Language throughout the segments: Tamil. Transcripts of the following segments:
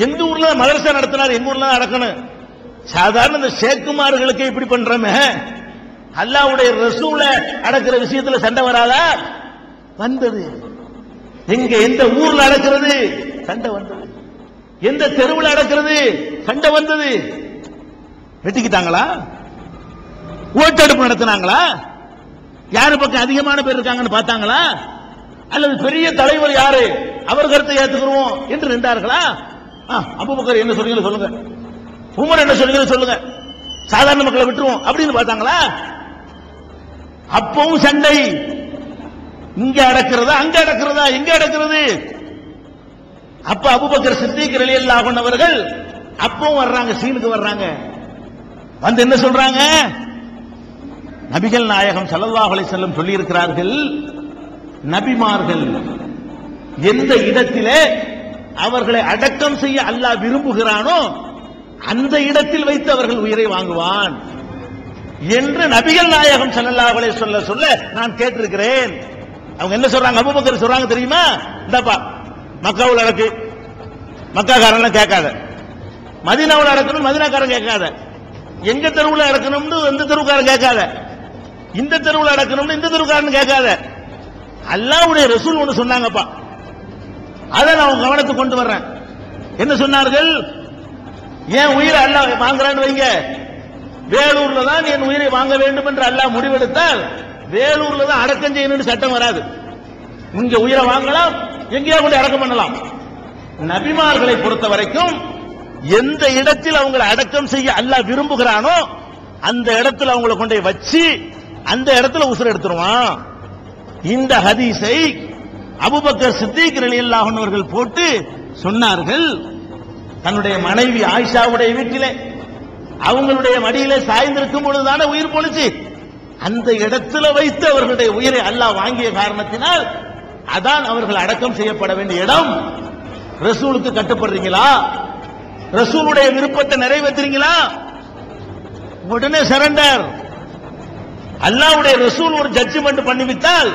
எங்க ஊர்ல மதரசா நடத்தினார், எங்க ஊர்ல நடக்கணும். சாதாரண இந்த ஷேக்குமார்களுக்கு இப்படி பண்றோமே, அல்லாஹ்வுடைய ரசூலை அடக்கிற விஷயத்துல சண்டை வராதா? வந்தது. எங்க எந்த ஊர்ல அடக்கிறது சண்டை வந்தது, எந்த தெருவில் அடக்கிறது சண்டை வந்தது. வெட்டிக்கிட்டாங்களா? ஓட்டெடுப்பு நடத்தினாங்களா? யாரு பக்கம் அதிகமான பேர் இருக்காங்கன்னு பார்த்தாங்களா? அல்லது பெரிய தலைவர் யாரு அவர் கருத்தை ஏத்துக்கிறோம் என்று நின்றார்களா? அபூபக்கர் என்ன சொல்றீங்க சொல்லுங்க, உமர் என்ன சொல்றீங்க சொல்லுங்க, சாதாரண மக்களை விட்டுருவோம் அப்படின்னு பார்த்தாங்களா? அப்பவும் சண்டை. இங்க அடக்கிறதா அங்க அடக்கிறதா எங்க அடக்கிறது? அப்ப அபூபக்கர் சித்திக் ரலியல்லாஹு அன்ஹு அவர்கள் அப்பவும் வர்றாங்க, சீனுக்கு வர்றாங்க. வந்து என்ன சொல்றாங்க? நபிகள் நாயகம் ஸல்லல்லாஹு அலைஹி வஸல்லம் சொல்லி இருக்கிறார்கள், நபிமார்கள் எந்த இடத்திலே அவர்களை அடக்கம் செய்ய அல்லாஹ் விரும்புகிறானோ அந்த இடத்தில் வைத்து அவர்கள் உயிரை வாங்குவான் என்று நபிகள் நாயகம் ஸல்லல்லாஹு அலைஹி வஸல்லம் சொல்ல நான் கேட்டிருக்கிறேன். அவங்க என்ன சொல்றாங்க? அபூபக்கர் சொல்றாங்க தெரியுமா? இந்தப்பா மக்காவுல அடக்கு, மக்காக்காரன் கேட்காத, மதீனாவுல அடக்கணும் மதீனாக்காரன் கேட்காத, எங்க தெருவுல அடக்கணும்னு எந்த தெருவுக்காரன் கேட்காத, இந்த தெருவுல அடக்கணும்னு இந்த தெருவுக்காரன் கேட்காத, அல்லாஹ்வுடைய ரசூல் ஒன்று சொன்னாங்கப்பா, அதை நான் கவனத்துக்கு கொண்டு வர்றேன். என்ன சொன்னார்கள்? ஏன் உயிரை அல்லாஹ் வாங்குறான்னு வைங்க, வேலூர்ல தான் என் உயிரை வாங்க வேண்டும் என்று அல்லாஹ் முடிவெடுத்தால் வேலூர்ல தான் அடக்கம் செய்யணும்னு சட்டம் வராது. இங்க உயிரை வாங்கலாம், எங்கேயோ கொண்டு அடக்கம் பண்ணலாம். நபிமார்களை பொறுத்த வரைக்கும் எந்த இடத்தில் அவங்களை அடக்கம் செய்ய அல்லாஹ் விரும்புகிறானோ அந்த இடத்துல அவங்களை கொண்டு வச்சு அந்த இடத்துல உசுர் எடுத்துருவான். இந்த ஹதீஸை அபூபக்கர் சித்திக் ரலியல்லாஹு அன்ஹு அவர்கள் போட்டு சொன்னார்கள். தன்னுடைய மனைவி ஆயிஷாவுடைய வீட்டிலே அவங்களுடைய மடியிலே சாய்ந்திருக்கும் பொழுதுதான உயிர் போனுச்சு. அந்த இடத்துல வைத்து அவர்களுடைய உயிரை அல்லாஹ் வாங்கிய காரணத்தினால் அதான் அவர்கள் அடக்கம் செய்யப்பட வேண்டிய இடம். ரசூலுக்கு கட்டுப்படுறீங்களா? ரசூலுடைய விருப்பத்தை நிறைவேற்றுறீங்களா? உடனே சரண்டர். அல்லாஹ்வுடைய ரசூல் ஒரு ஜட்ஜ்மென்ட் பண்ணிவிட்டால்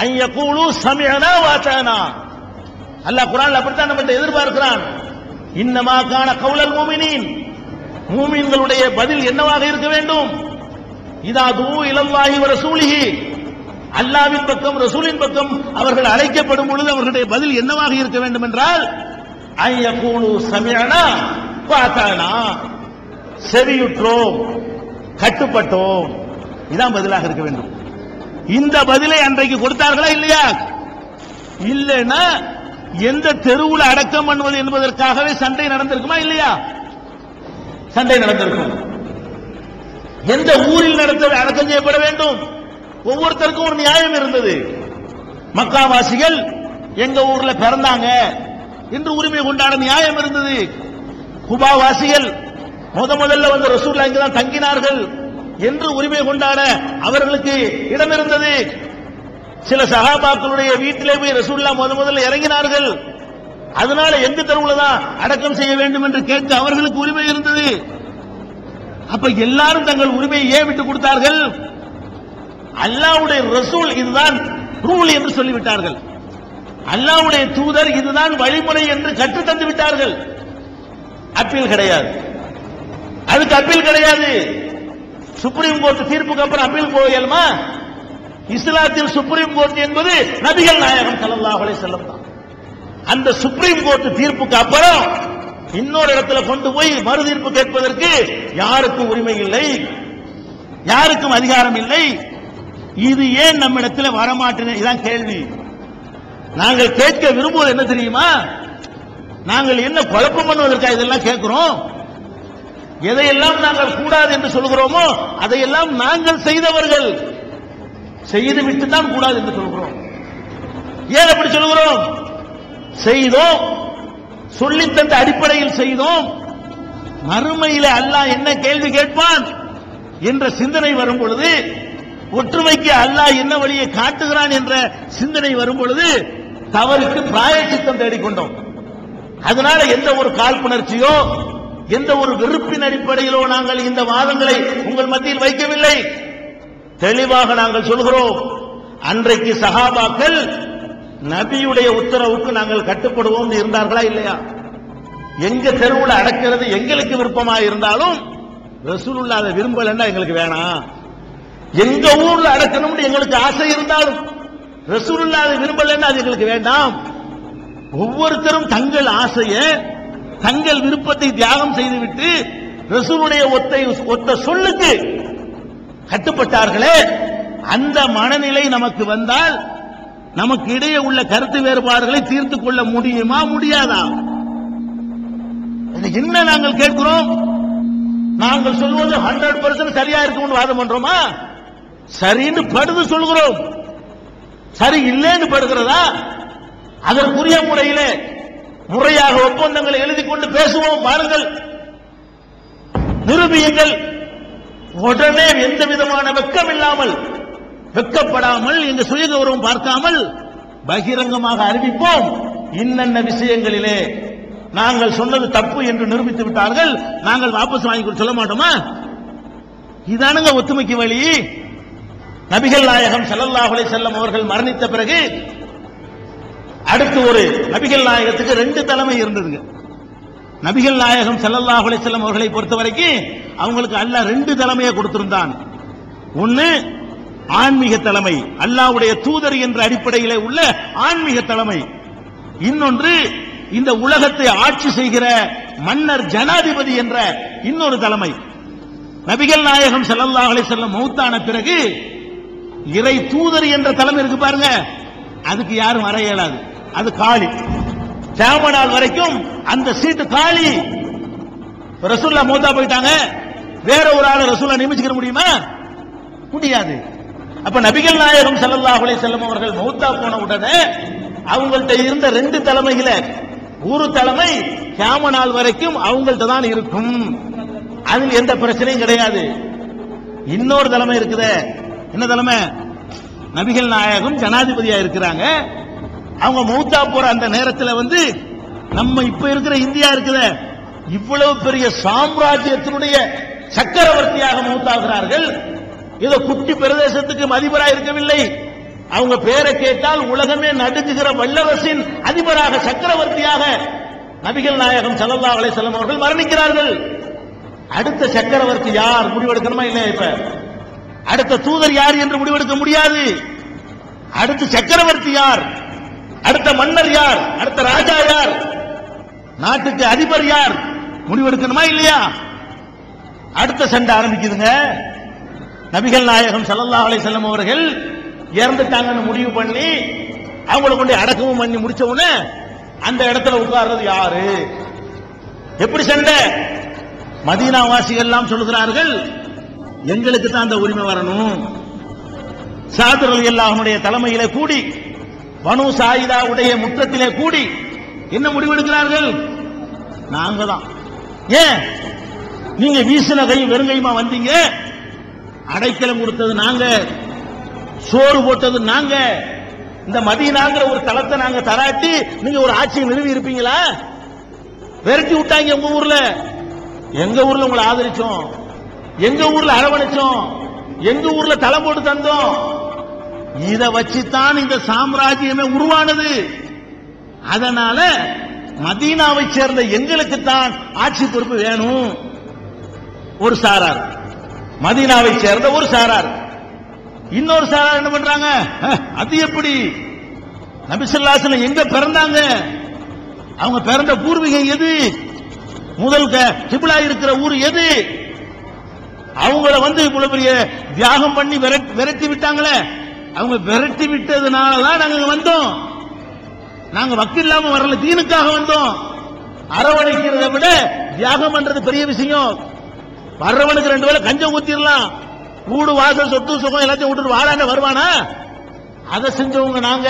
ஐயகூலு சமிஅனா வஅதானா, அல்லாஹ் குர்ஆன்ல அப்படித்தான் நம்ம எதிர்பார்க்கிறான். இன்னமா கான கௌலல் முஃமினீன், மூமின்களுடைய பதில் என்னவாக இருக்க வேண்டும்? இதா துஉ இலல்லாஹி வ ரசூலிஹி, அல்லாஹ்வின் பக்கம் ரசூலின் பக்கம் அவர்கள் அழைக்கப்படும் பொழுது அவர்களுடைய பதில் என்னவாக இருக்க வேண்டும் என்றால் ஐயகூலு சமிஅனா வஅதானா, செவியுற்றோம் கட்டுப்பட்டோம், இதான் பதிலாக இருக்க வேண்டும். இந்த பதிலை அன்றைக்கு கொடுத்தார்களா இல்லையா? இல்லைன்னா எந்த தெருவில் அடக்கம் பண்ணுவது என்பதற்காகவே சண்டை நடந்திருக்குமா இல்லையா? சண்டை நடந்திருக்கும். எந்த ஊரில் நடத்த அடக்கம் செய்யப்பட வேண்டும்? ஒவ்வொருத்தருக்கும் ஒரு நியாயம் இருந்தது. மக்காவாசிகள் எங்க ஊர்ல பிறந்தாங்க என்று உரிமை கொண்டாட நியாயம் இருந்தது. குபாவாசிகள் முதல்ல வந்து ரசூலுல்லாஹ் இங்கதான் தங்கினார்கள் என்று உரிமை கொண்டாட அவர்களுக்கு இடம் இருந்தது. சில சஹாபாக்களுடைய வீட்டிலே போய் ரசூலுல்லாஹ் முதல்ல இறங்கினார்கள், அதனால எந்த தெருவுல தான் அடக்கம் செய்ய வேண்டும் என்று கேட்க அவர்களுக்கு உரிமை இருந்தது. அப்ப எல்லாரும் தங்கள் உரிமையை ஏன் விட்டு கொடுத்தார்கள்? அல்லாஹ்வுடைய ரசூல் இதுதான் ரூல் என்று சொல்லிவிட்டார்கள், அல்லாஹ்வுடைய தூதர் இதுதான் வழிமுறை என்று கற்று தந்து விட்டார்கள். அப்பீல் கிடையாது, அதுக்கு அப்பீல் கிடையாது. சுப்ரீம் கோர்ட் தீர்ப்புக்கு அப்புறம் அப்பீல் போகலாமா? இஸ்லாத்தில் சுப்ரீம் கோர்ட் என்பது நபிகள் நாயகம் ஸல்லல்லாஹு அலைஹி வஸல்லம் தான். அந்த சுப்ரீம் கோர்ட் தீர்ப்புக்கு அப்புறம் இன்னொரு இடத்துல கொண்டு போய் மறு தீர்ப்பு கேட்பதற்கு யாருக்கும் உரிமை இல்லை, யாருக்கும் அதிகாரம் இல்லை. இது ஏன் நம்ம இடத்துல வரமாட்டேன்? இதான் கேள்வி. நாங்கள் கேட்க விரும்புவது என்ன தெரியுமா? நாங்கள் என்ன குழப்பம் பண்ணுவதற்காக இதெல்லாம் கேட்கிறோம்? எதையெல்லாம் நாங்கள் கூடாது என்று சொல்கிறோமோ அதையெல்லாம் நாங்கள் செய்தவர்கள், செய்து விட்டு தான் கூடாது என்று சொல்கிறோம். ஏன் அப்படி சொல்கிறோம்? செய்தோம், சொல்லித்தந்த அடிப்படையில் செய்தோம். மறுமையில அல்லாஹ் என்ன கேள்வி கேட்பான் என்ற சிந்தனை வரும் பொழுது, ஒற்றுமைக்கு அல்லாஹ் என்ன வழியை காட்டுகிறான் என்ற சிந்தனை வரும் பொழுது தவறுக்கு பிராயச்சித்தம் தேடிக்கொண்டோம். அதனால எந்த ஒரு காழ்ப்புணர்ச்சியோ எந்த ஒரு வெறுப்பின் அடிப்படையிலோ நாங்கள் இந்த வாதங்களை உங்கள் மத்தியில் வைக்கவில்லை. தெளிவாக நாங்கள் சொல்கிறோம், அன்றைக்கு சஹாபாக்கள் நபியுடைய உத்தரவுக்கு நாங்கள் கட்டுப்படுவோம் இருந்தார்களா இல்லையா? எங்க தெருவுல அடக்கிறது எங்களுக்கு விருப்பமா இருந்தாலும் ரசூலுல்லாஹ் அதை விரும்பலன்னா எங்களுக்கு வேணாம். எங்க ஊர்ல அடக்கணும்னு எங்களுக்கு ஆசை இருந்தாலும் ரசூலுல்லாஹ் அதை விரும்பலன்னா அது எங்களுக்கு வேண்டாம். ஒவ்வொருத்தரும் தங்கள் ஆசையை தங்கள் விருப்பத்தை தியாகம் செய்துவிட்டு ரசூலுடைய ஒத்த சொல்லுக்கு கட்டுப்பட்டார்களே, அந்த மனநிலை நமக்கு வந்தால் நமக்கு இடையே உள்ள கருத்து வேறுபாடுகளை தீர்த்து கொள்ள முடியுமா முடியாதா? என்ன நாங்கள் கேட்கிறோம்? நாங்கள் சொல்வது 100% சரியா இருக்கும் வாதம் பண்றோமா? சரின்னு படுது சொல்கிறோம், சரி இல்லைன்னு படுகிறதா? அதற்குரிய முறையிலே முறையாக ஒப்பந்தங்களை எழுதி கொண்டு பேசுவோம். பாருங்கள், நிரூபியுங்கள். உடனே எந்த விதமான வெட்கம் இல்லாமல், வெட்கப்படாமல், எங்க சுய கௌரவம் பார்க்காமல் பகிரங்கமாக அறிவிப்போம். இன்னென்ன விஷயங்களிலே நாங்கள் சொன்னது தப்பு என்று நிரூபித்து விட்டார்கள், நாங்கள் வாபஸ் வாங்கி சொல்ல மாட்டோமா? இதானுங்க ஒத்துமைக்கு வழி. நபிகள் நாயகம் ஸல்லல்லாஹு அலைஹி வஸல்லம் அவர்கள் மரணித்த பிறகு அடுத்து ஒரு நபிகள் நாயகத்துக்கு 2 தலைமை இருந்ததுங்க. நபிகள் நாயகம் ஸல்லல்லாஹு அலைஹி வஸல்லம் அவர்களை பொறுத்தவரைக்கும் அவங்களுக்கு அல்லாஹ் 2 தலைமையை கொடுத்திருந்தான். ஒன்னு ஆன்மீக தலைமை, அல்லாஹ்வுடைய தூதர் என்ற அடிப்படையிலே உள்ள ஆன்மீக தலைமை. இன்னொன்று இந்த உலகத்தை ஆட்சி செய்கிற மன்னர் ஜனாதிபதி என்ற இன்னொரு தலைமை. நபிகள் நாயகம் ஸல்லல்லாஹு அலைஹி வஸல்லம் மௌத்தான பிறகு இறை தூதர் என்ற தலைமை இருக்கு பாருங்க, அதுக்கு யாரும் வர இயலாது, அது காலி. கியாமத் வரைக்கும் அந்த சீட்டு காலி. ரசூலுல்லாஹ் மௌத்தா போயிட்டாங்க, வேற ஒரு ஆளை ரசூலுல்லாஹ் நியமிச்சுக்க முடியுமா? முடியாது. அப்ப நபிகள் நாயகம் ஸல்லல்லாஹு அலைஹி வஸல்லம் அவர்கள் மௌத்தா போன உடனே அவங்கள்ட்ட இருந்த 2 தலைமைகளை, ஒரு தலைமை கியாமத் வரைக்கும் அவங்கள்ட்ட தான் இருக்கும், அதில் எந்த பிரச்சனையும் கிடையாது. இன்னொரு தலைமை இருக்குதே, என்ன தலைமை? நபிகள் நாயகம் ஜனாதிபதியா இருக்கிறாங்க, அவங்க மௌத்தா போற அந்த நேரத்தில் நம்ம இப்ப இருக்கிற இந்தியா இருக்குதே, இவ்வளவு பெரிய சாம்ராஜ்யத்தினுடைய சக்கரவர்த்தியாக மௌத்தாகிறார்கள். ஏதோ குட்டி பிரதேசத்துக்கு அதிபராக இருக்கவில்லை, அவங்க பேரை கேட்டால் உலகமே நடுங்குகிற வல்லரசின் அதிபராக, சக்கரவர்த்தியாக நபிகள் நாயகம் ஸல்லல்லாஹு அலைஹி வஸல்லம் அவர்கள் மரணிக்கிறார்கள். அடுத்த சக்கரவர்த்தி யார் முடிவெடுக்கணுமா இல்லையா? இப்ப அடுத்த தூதர் யார் என்று முடிவெடுக்க முடியாது. அடுத்த சக்கரவர்த்தி யார், அடுத்த மன்னர் யார், அடுத்த ராஜா யார், நாட்டுக்கு அதிபர் யார் முடிவெடுக்கணுமா இல்லையா? அடுத்த சண்டை ஆரம்பிக்குதுங்க. நபிகள் நாயகம் ஸல்லல்லாஹு அலைஹி வஸல்லம் அவர்கள் இறந்துட்டாங்கன்னு முடிவு பண்ணி அவங்களை கொண்டு அடக்கமும் பண்ணி முடிச்ச உடனே அந்த இடத்துல உட்கார்றது யாரு? எப்படி சண்டை? மதீனா வாசிகள் எல்லாம் சொல்லுகிறார்கள், எங்களுக்கு தான் அந்த உரிமை வரணும். சாத் ரலியல்லாஹு அன்ஹுடைய தலைமையிலே கூடி, பனு சாயிதாவுடைய முற்றத்திலே கூடி என்ன முடிவெடுக்கிறார்கள்? நாங்க தான். ஏன் நீங்க வீசின கை வெறுங்கையுமா வந்தீங்க? அடைக்கலம் கொடுத்தது நாங்க, சோறு போட்டது நாங்க. இந்த மதீனாங்கிற ஒரு தளத்தை நாங்க தராட்டி நீங்க ஒரு ஆட்சியை நிறுவி இருப்பீங்களா? விரட்டி விட்டாங்க உங்க ஊர்ல. எங்க ஊர்ல உங்களை ஆதரிச்சோம், எங்க ஊர்ல அரவணைச்சோம், எங்க ஊர்ல தலை போட்டு தந்தோம். இத வச்சுதான் இந்த சாம்ராஜ்யமே உருவானது. அதனால மதீனாவை சேர்ந்த எங்களுக்கு தான் ஆட்சி பொறுப்பு வேணும். ஒரு சாரார், மதீனாவை சேர்ந்த ஒரு சாரார். இன்னொரு சாரார் என்ன பண்றாங்க? அது எப்படி? நபி ஸல்லல்லாஹு அலைஹி வஸல்லம் எங்க பிறந்தாங்க? அவங்க பிறந்த பூர்வீகம் எது? முதல் கிப்லா இருக்கிற ஊர் எது? அவங்கள இவ்வளவு பெரிய தியாகம் பண்ணி விரட்டி விட்டாங்களே, அவங்க விரட்டி விட்டதுனாலதான் நாங்க வந்தோம். நாங்க வக்கு இல்லாம வரல, தீனுக்காக வந்தோம். அரவணைக்கிறத விட தியாகம் பண்றது பெரிய விஷயம். வர்றவனுக்கு 2 வேளை கஞ்சம் ஊத்திரலாம், வீடு வாசல் சொத்து சுகம் எல்லாத்தையும் விட்டுட்டு வாழாண்ட வருவானா? அதை செஞ்சவங்க நாங்க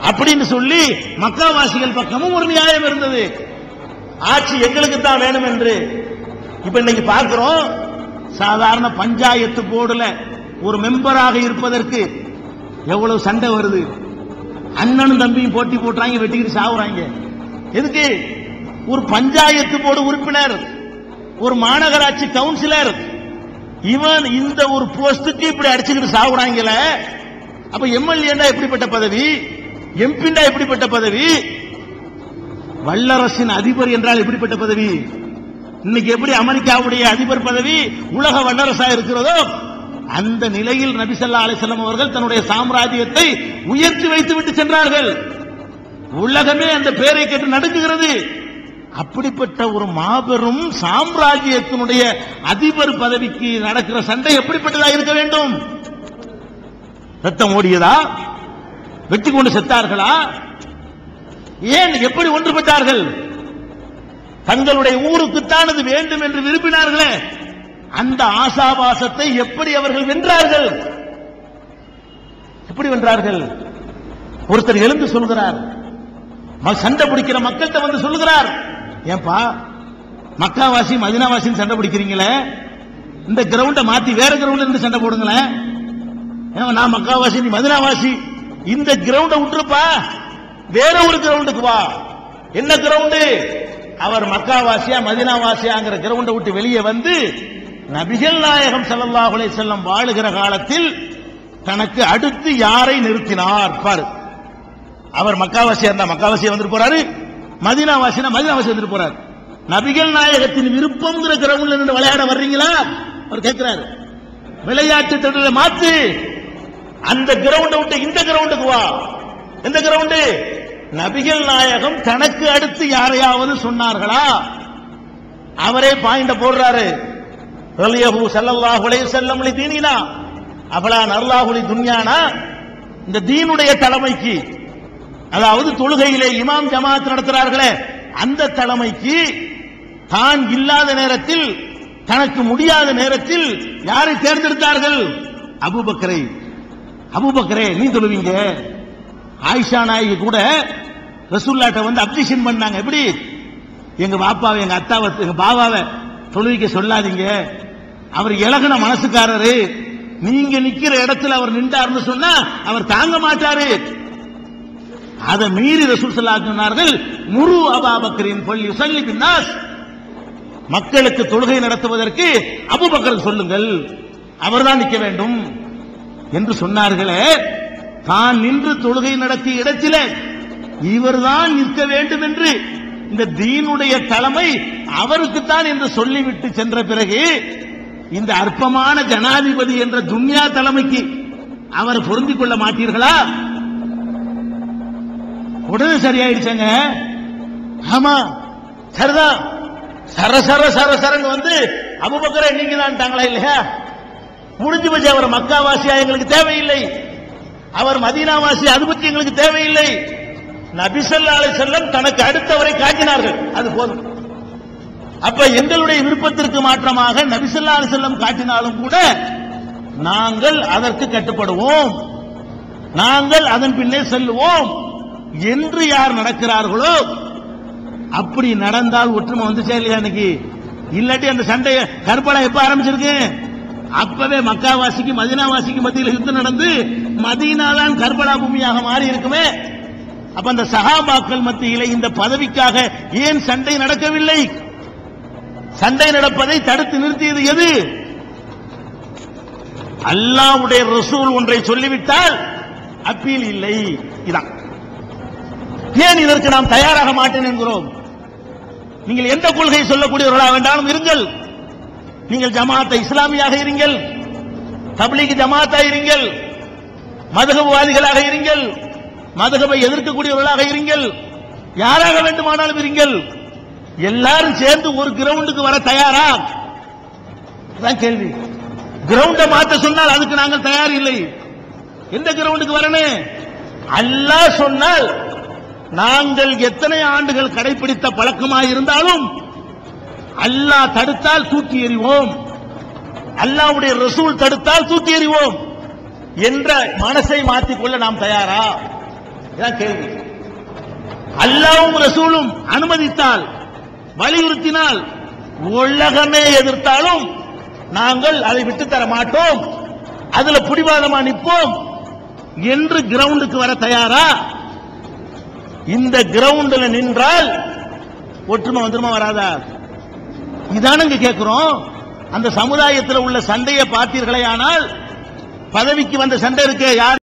அப்படின்னு சொல்லி மக்காவாசிகள் பக்கமும் ஒரு நியாயம் இருந்தது. ஆட்சி எங்களுக்கு தான் வேணும் என்று. இப்ப இன்னைக்கு பார்க்கிறோம், சாதாரண பஞ்சாயத்து போர்டுல ஒரு மெம்பராக இருப்பதற்கு எவ்வளவு சண்டை வருது. அண்ணனும் தம்பியும் போட்டி போட்டுறாங்க, வெட்டிக்கிட்டு சாவுறாங்க. எதுக்கு? ஒரு பஞ்சாயத்து போர்டு உறுப்பினர், ஒரு மாநகராட்சி கவுன்சிலர், இவன் இந்த ஒரு போஸ்டுக்கு இப்படி அடிச்சுக்கிட்டு சாவுறாங்கல. அப்ப எம்எல்ஏண்டா எப்படிப்பட்ட பதவி, எம்பிண்டா எப்படிப்பட்ட பதவி? வல்லரசின் அதிபர் என்றால் எப்படிப்பட்ட பதவி? இன்னைக்கு எப்படி அமெரிக்காவுடைய அதிபர் பதவி உலக வல்லரசா இருக்கிறதோ அந்த நிலையில் நபி ஸல்லல்லாஹு அலைஹி வஸல்லம் அவர்கள் தன்னுடைய சாம்ராஜ்யத்தை உயர்த்தி வைத்து விட்டு சென்றார்கள். உலகமே அந்த பெயரை கேட்டு நடுங்குகிறது. அப்படிப்பட்ட ஒரு மாபெரும் சாம்ராஜ்யத்தினுடைய அதிபர் பதவிக்கு நடக்கிற சண்டை எப்படிப்பட்டதாக இருக்க வேண்டும்? ரத்தம் ஓடியதா? வெட்டி கொண்டு செத்தார்களா? ஏன் எப்படி ஒன்றுபட்டார்கள்? தங்களுடைய ஊருக்குத்தான் அது வேண்டும் என்று விரும்பினார்களே, அந்த ஆசாபாசத்தை எப்படி அவர்கள் வென்றார்கள்? எப்படி வென்றார்கள்? ஒருத்தர் எழுந்து சொல்கிறார், சண்டை பிடிக்கிற மக்கள்கிட்ட வந்து சொல்லுகிறார், ஏன்பா மக்காவாசி மதீனாவாசி சண்டை பிடிக்கிறீங்களே, இந்த கிரவுண்டை மாத்தி வேற கிரவுண்ட்ல இருந்து சண்டை போடுங்களேன். நான் மக்காவாசி நீ மதீனாவாசி, இந்த கிரவுண்டை விட்டுருப்பா, வேற ஒரு கிரவுண்டுக்கு வா. என்ன கிரவுண்டு? அவர் மக்காவாசியா மதீனாவாசியாங்கிற கிரவுண்டை விட்டு வெளியே வந்து நபிகள் நாயகம் ஸல்லல்லாஹு அலைஹி வஸல்லம் வாழுகிற காலத்தில் தனக்கு அடுத்து யாரை நிறுத்தினார் பாரு. அவர் மக்காவாசியா இருந்தா மக்காவாசியா வந்துட்டு போறாரு, மதீனாவாசினா மதீனாவாசி வந்துட்டு போறாரு. நபிகள் நாயகத்தின் விருப்பம்ங்கிற கிரவுண்ட்ல நின்று விளையாட வர்றீங்களா? அவர் கேட்கிறாரு. விளையாட்டு திடலை மாத்து, அந்த கிரவுண்டை விட்டு இந்த கிரவுண்டுக்கு வா. எந்த கிரவுண்டு? நபிகள் நாயகம் தனக்கு அடுத்து யாரையாவது சொன்னார்களா? அவரே பாயிண்ட போடுறாரு. ரலியஹு ஸல்லல்லாஹு அலைஹி வஸல்லம் லி தீனினா அஃபலா நர்லாஹு லி துன்யானா. இந்த தீனுடைய தலைமைக்கு, அதாவது தொழுகையிலே இமாம் ஜமாத் நடத்துறார்களே அந்த தலைமைக்கு தான் இல்லாத நேரத்தில், தனக்கு முடியாத நேரத்தில் யாரை தேர்ந்தெடுத்தார்கள்? அபூபக்கரை. அபூபக்கரே நீ தொழுவீங்க. ஆயிஷா நாயகி கூட ரசூலுல்லாஹ்ட்ட வந்து அப்ஜெக்ஷன் பண்ணாங்க. எப்படி? எங்க பாப்பாவை எங்க அத்தாவை எங்க பாபாவை தொழுவிக்க சொல்லாதீங்க, அவர் இலகுன மனசுக்காரரு, நீங்க நிக்கிற இடத்துல அவர் நின்றார்னு சொன்னா அவர் தாங்க மாட்டாரு. அதை மீறி ரசூல் ஸல்லல்லாஹு அலைஹி சொன்னார்கள், முரு அபூபக்கரின் ஃபல் யுஸல்லி பின்னாஸ், மக்களுக்கு தொழுகை நடத்துவதற்கு அபூபக்கருக்கு சொல்லுங்கள், அவர்தான் நிற்க வேண்டும் என்று சொன்னார்களே. தான் நின்று தொழுகை நடத்திய இடத்திலே இவர்தான் நிற்க வேண்டும் என்று இந்த தீனுடைய தலைமை அவருக்குத்தான் என்று சொல்லிவிட்டு சென்ற பிறகு இந்த அற்பமான ஜனாதிபதி என்ற துன்யா தலைமைக்கு அவர் பொருந்திக் கொள்ள மாட்டீர்களா? உடனே சரியாயிடுச்சங்க. ஆமா சரிதான். சரசர சரசரங்க வந்து அபூபக்கரை நீங்க தான் இல்லையா? முடிஞ்சு போச்சு. அவர் மக்காவாசியா எங்களுக்கு தேவையில்லை, அவர் மதீனாவாசி அது பற்றி எங்களுக்கு தேவையில்லை. நபி ஸல்லல்லாஹு அலைஹி வஸல்லம் தனக்கு அடுத்தவரை காட்டினார்கள், அது போதும். அப்ப எங்களுடைய விருப்பத்திற்கு மாற்றமாக நபி ஸல்லல்லாஹு அலைஹி வஸல்லம் காட்டினாலும் கூட நாங்கள் அதற்கு கட்டுப்படுவோம், நாங்கள் அதன் பின்னே செல்லுவோம் என்று யார் நடக்கிறார்களோ, அப்படி நடந்தால் ஒற்றுமை வந்துச்சா இல்லையா? இன்னைக்கு இல்லாட்டி அந்த சண்டை கர்பலா எப்ப ஆரம்பிச்சிருக்கு? அப்பவே மக்காவாசிக்கு மதீனாவாசிக்கு மத்தியில் யுத்தம் நடந்து மதீனா தான் கர்பலா பூமியாக மாறி இருக்குமே. அப்ப அந்த சஹாபாக்கள் மத்தியிலே இந்த பதவிக்காக ஏன் சண்டை நடக்கவில்லை? சண்டை நடப்பதை தடுத்து நிறுத்தியது எது? அல்லாஹ்வுடைய ரசூல் ஒன்றை சொல்லிவிட்டால் அப்பீல் இல்லை. இதான் ஏன் இதற்கு நாம் தயாராக மாட்டேன் என்கிறோம். நீங்கள் எந்த கொள்கை சொல்லக்கூடியவர்களாக வேண்டாலும் இருங்கள், நீங்கள் ஜமாத் இஸ்லாமியாக இருங்கள், தப்லீக் ஜமாத்தாக இருங்கள், மதுஹப்வாதிகளாக இருங்கள், மதுஹபை எதிர்க்கக்கூடியவர்களாக இருங்கள், யாராக வேண்டுமானாலும் இருங்கள், எல்லாரும் சேர்ந்து ஒரு கிரவுண்டுக்கு வர தயாரா? கேள்வி. கிரவுண்டை மாற்ற சொன்னால் அதுக்கு நாங்கள் தயார் இல்லை. எந்த கிரவுண்டுக்கு வரணும்? அல்லாஹ் சொன்னால் நாங்கள் எத்தனை ஆண்டுகள் கடைபிடித்த பழக்கமாக இருந்தாலும் அல்லாஹ் தடுத்தால் தூக்கி எறிவோம், அல்லாஹ்வுடைய ரசூல் தடுத்தால் தூக்கி எறிவோம் என்ற மனசை மாற்றிக்கொள்ள நாம் தயாரா? இதான் கேள்வி. அல்லாஹ்வும் ரசூலும் அனுமதித்தால், வலியுறுத்தினால், உலகமே எதிர்த்தாலும் நாங்கள் அதை விட்டு தர மாட்டோம், அதுல பிடிவாதமா நிற்போம் என்று கிரவுண்டுக்கு வர தயாரா? இந்த கிரவுண்ட்ல நின்றால் ஒற்றுமை வந்துருமா வராதா? இதானுங்க கேட்கிறோம். அந்த சமுதாயத்தில் உள்ள சண்டையை பார்த்தீர்களே, ஆனால் பதவிக்கு வந்த சண்டை இருக்கு, யார்